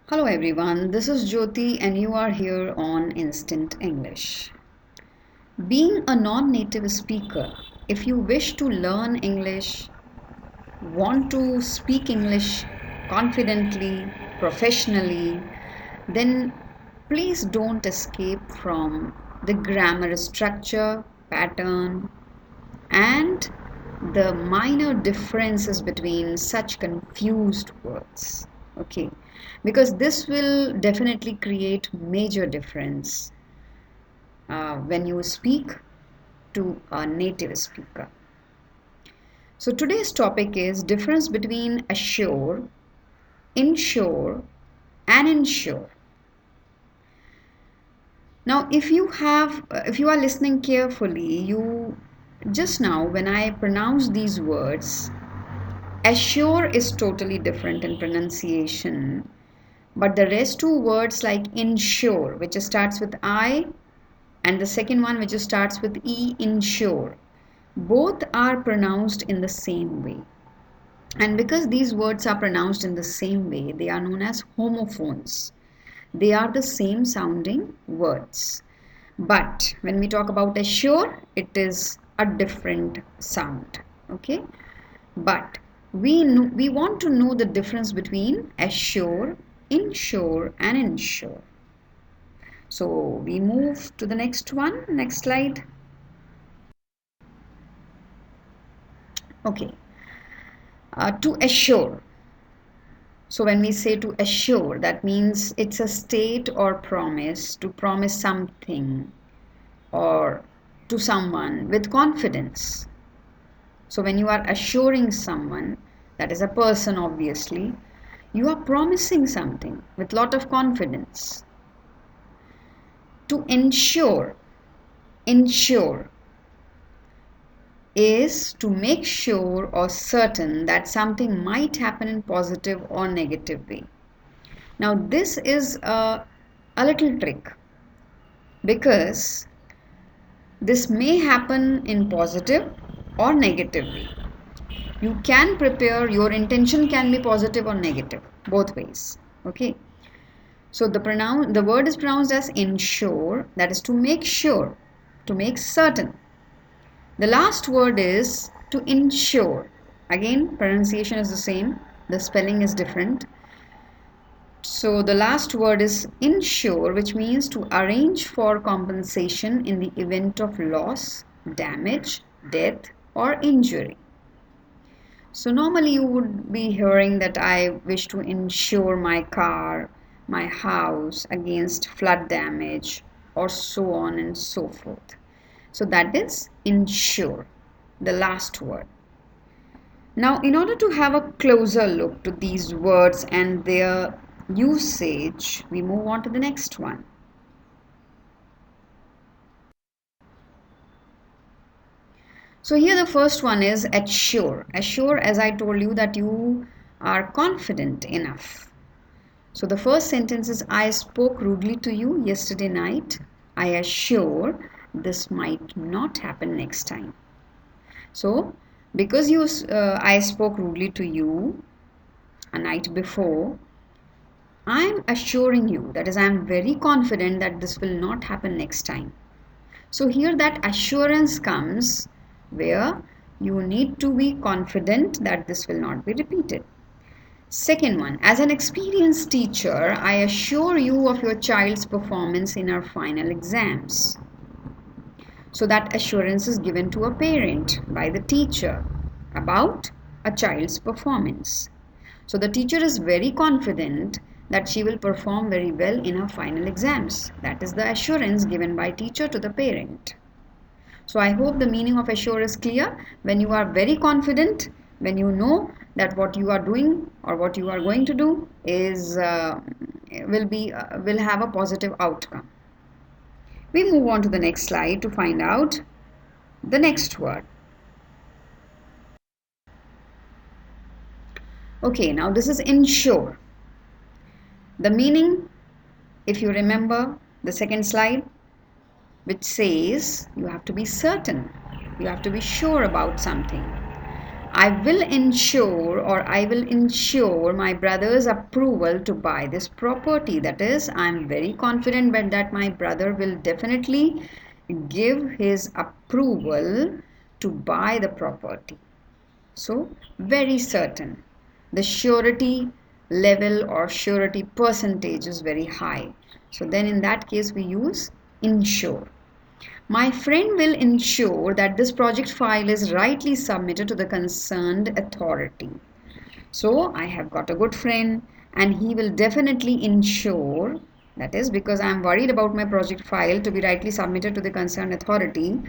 Hello everyone, this is Jyoti and you are here on Instant English. Being a non-native speaker, if you wish to learn English, want to speak English confidently, professionally, then please don't escape from the grammar structure, pattern, and the minor differences between such confused words. Okay, because this will definitely create major difference when you speak to a native speaker. So today's topic is difference between assure, insure, and insure. Now, if you are listening carefully, you just now when I pronounce these words, assure is totally different in pronunciation, but the rest two words like insure, which starts with I, and the second one which starts with E, insure, both are pronounced in the same way. And because these words are pronounced in the same way, they are known as homophones. They are the same sounding words. But when we talk about assure, it is a different sound. Okay? But we want to know the difference between assure, insure, and insure. So we move to the next one, next slide. Okay, to assure. So when we say to assure, that means it's a state or promise to promise something or to someone with confidence. So when you are assuring someone, that is a person obviously, you are promising something with lot of confidence. To insure is to make sure or certain that something might happen in positive or negative way. Now this is a little trick because this may happen in positive or negative way. You can prepare, your intention can be positive or negative, both ways. Okay. So the word is pronounced as insure, that is to make sure, to make certain. The last word is to insure. Again, pronunciation is the same, the spelling is different. So the last word is insure, which means to arrange for compensation in the event of loss, damage, death, or injury. So normally you would be hearing that I wish to insure my car, my house against flood damage, or so on and so forth. So that is insure, the last word. Now, in order to have a closer look to these words and their usage, we move on to the next one. So here the first one is assure. Assure, as I told you, that you are confident enough. So the first sentence is I spoke rudely to you yesterday night. I assure this might not happen next time. So because I spoke rudely to you a night before, I am assuring you, that is, I am very confident that this will not happen next time. So here that assurance comes where you need to be confident that this will not be repeated. Second one, as an experienced teacher, I assure you of your child's performance in our final exams. So that assurance is given to a parent by the teacher about a child's performance. So the teacher is very confident that she will perform very well in her final exams. That is the assurance given by teacher to the parent. So I hope the meaning of assure is clear. When you are very confident, when you know that what you are doing or what you are going to do is will have a positive outcome. We move on to the next slide to find out the next word. Okay, now this is insure. The meaning, if you remember the second slide, which says you have to be certain, you have to be sure about something. I will ensure, or I will ensure my brother's approval to buy this property. That is, I'm very confident that my brother will definitely give his approval to buy the property. So, very certain. The surety level or surety percentage is very high. So, then in that case, we use insure. My friend will ensure that this project file is rightly submitted to the concerned authority. So I have got a good friend and he will definitely ensure, that is because I am worried about my project file to be rightly submitted to the concerned authority.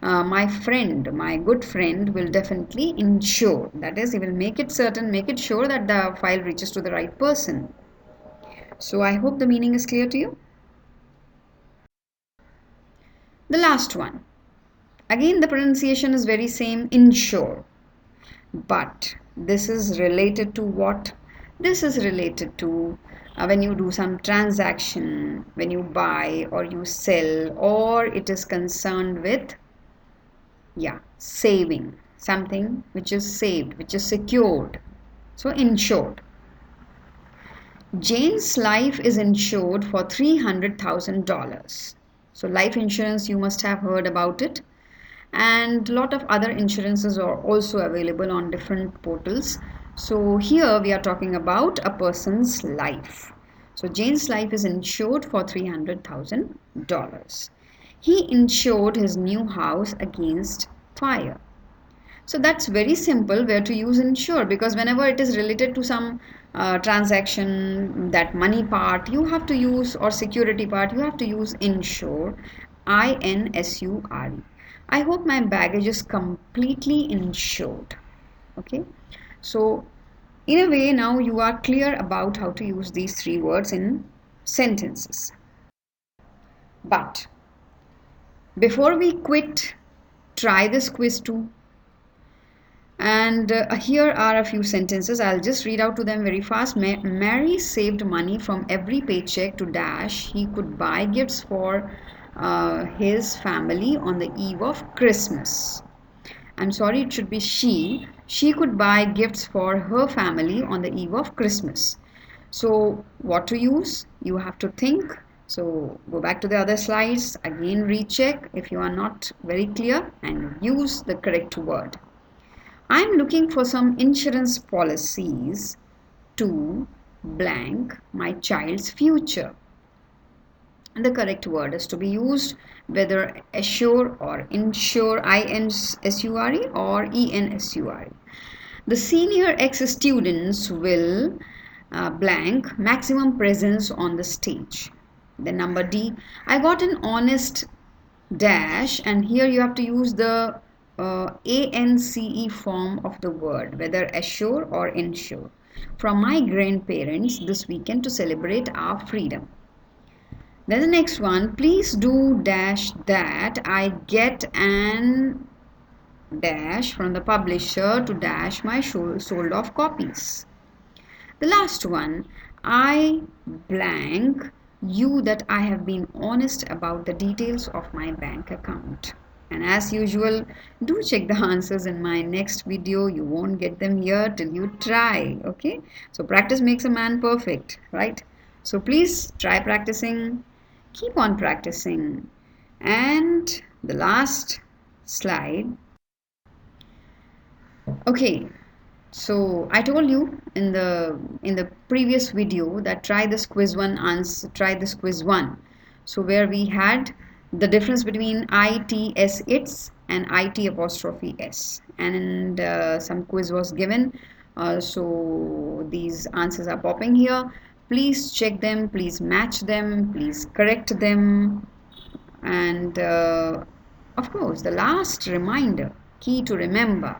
My good friend will definitely ensure, that is he will make it certain, make it sure that the file reaches to the right person. So I hope the meaning is clear to you. The last one. Again, the pronunciation is very same, insure. But this is related to what? This is related to when you do some transaction, when you buy or you sell, or it is concerned with, saving. Something which is saved, which is secured. So, insured. Jane's life is insured for $300,000. So, life insurance, you must have heard about it, and a lot of other insurances are also available on different portals. So here we are talking about a person's life. So Jane's life is insured for $300,000. He insured his new house against fire. So that's very simple where to use insure, because whenever it is related to some transaction, that money part you have to use, or security part you have to use insure, INSURE. I hope my baggage is completely insured. Okay, so in a way now you are clear about how to use these three words in sentences. But before we quit, try this quiz too. And here are a few sentences. I'll just read out to them very fast. Mary saved money from every paycheck to dash he could buy gifts for his family on the eve of Christmas. I'm sorry, it should be she. She could buy gifts for her family on the eve of Christmas. So, what to use? You have to think. So, go back to the other slides. Again, recheck if you are not very clear and use the correct word. I'm looking for some insurance policies to blank my child's future. And the correct word is to be used, whether assure or insure, INSURE or ENSURE. The senior ex-students will blank maximum presence on the stage. Then number D, I got an honest dash, and here you have to use the ANCE form of the word, whether assure or insure, from my grandparents this weekend to celebrate our freedom. Then the next one, please do dash that I get an dash from the publisher to dash my sold off copies. The last one, I blank you that I have been honest about the details of my bank account. And as usual, do check the answers in my next video. You won't get them here till you try. Okay, so practice makes a man perfect, right? So please try practicing, keep on practicing. And the last slide. Okay, so I told you in the previous video that try this quiz one. So where we had the difference between ITS its and IT apostrophe S, and some quiz was given. So these answers are popping here. Please check them, please match them, please correct them. And of course, the last reminder, key to remember,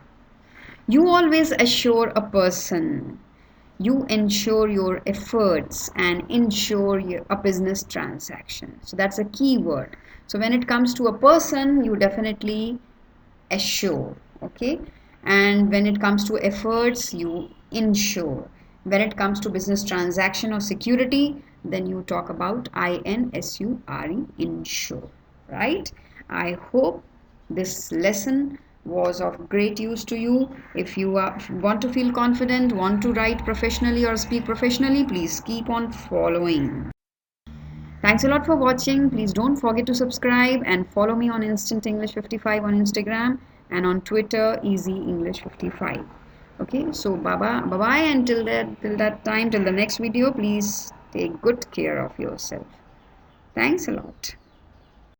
you always assure a person. You ensure your efforts and ensure a business transaction. So that's a key word. So when it comes to a person, you definitely assure. Okay. And when it comes to efforts, you insure. When it comes to business transaction or security, then you talk about INSURE, insure. Right? I hope this lesson was of great use to you. If you want to feel confident, want to write professionally or speak professionally, please keep on following. Thanks a lot for watching. Please don't forget to subscribe and follow me on Instant English 55 on Instagram and on Twitter Easy English 55. Okay, so bye bye until that time, till the next video. Please take good care of yourself. Thanks a lot.